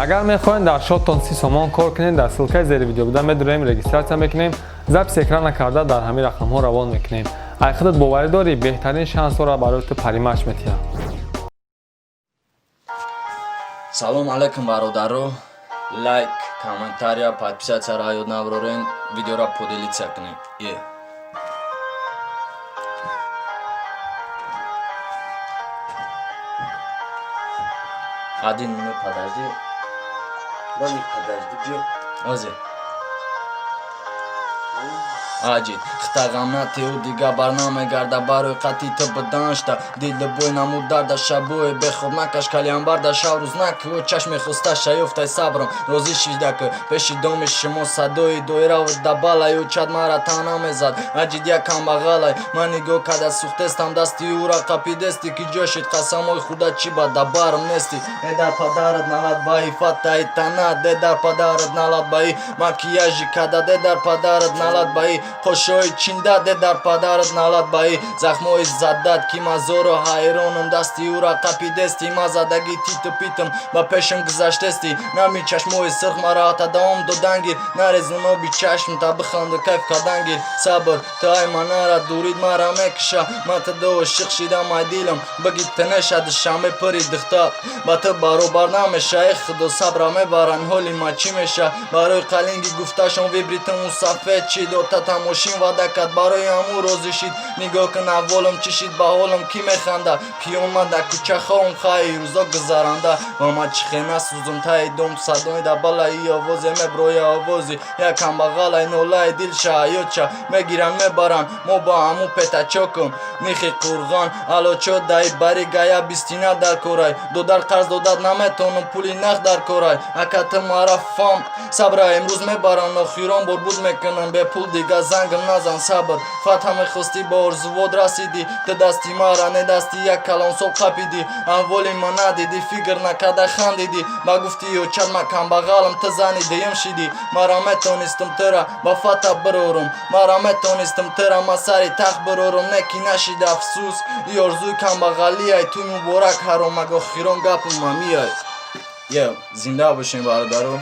اگر میخواین در شاتتان 30 سومان کار کنین در سلکه زیر ویدیو بوده میدونیم رجیستراسیون میکنیم ضبط اکران نکرده در همین رقم ها روان میکنیم اگه خودت باوری داری بهترین شانس را برای تو پریمش میتیم Салом алейкум бародаро. Лайк, комментария, подписаться ёд наврорен, видеоро поделиться кунед. Один минут подожди. Ваня, подожди, бьё. Ози. Аҷи хитағамна теу дига барнаме гарда барои қатъи ту биданшта дили бой намуд дарда шабои бехоб накаш калянбарда шав рӯз накӯ чашми хуста шаёфтай сабрам розӣ шидаку пеши доми шумо садои доирав дабалаю чад мара тана мезад аҷид як камбағалай ман нигоҳ карда сухтестам дасти ӯра қапидести ки ҷошид қасамои худа чӣ ба дабарм нести эдар падарат налад ба ифаттаи тана дедар падарат налад баи макияжи када дедар падарат налад баи қошои чинда дедар падарат налад баи захмои заддат ки мазоро ҳайронам дасти ӯра қапидести мазадаги титу питам ба пешам гузаштести нами чашмои сирх мара атадаом додангир нарезуноби чашмта биханду кайф кардангир сабр тай манара дурид мара мекиша матадо ошиқ шидам ай дилам баги тинешади шаме пири дихта ба ту баробар намеша э худо сабра мебаран ҳоли ма чӣ меша барои қалинги гуфташон вибритаму сафед чид ота тамошин вада кард барои ҳаму розӣ шид нигоҳ кун аҳволам чӣ шид ба ҳолам кӣ механда пиёмада кӯча хоҳам хайи рӯзо гузаранда ва ма чӣ хена сӯзум таи дом садои дабалаи овозе меброя овози як камбағалай нолаи дилша ҳаётша мегиран мебаран мо ба ҳаму петачокум нихи қурғон алочо даи бари гая бистина дар корай додар қарз додат наметонум пули нақ дар корай акату марафам сабра имрӯз мебарам охирон бор буд мекунам бепул дига зангам назан сабр фатҳа мехости ба орзувот расиди ту дасти мара не дасти як калонсол қапиди аҳволи ма надиди фикр накарда хандиди ба гуфти ёчадма камбағалам ту зани дуюм шиди мара метонистам тура ба фата бирорум мара метонистам тура ма сари тахт бирорум не ки нашида афсӯс и орзуи камбағалиай ту муборак ҳаромак охирон гапам ма миёй зинда бошем бародаро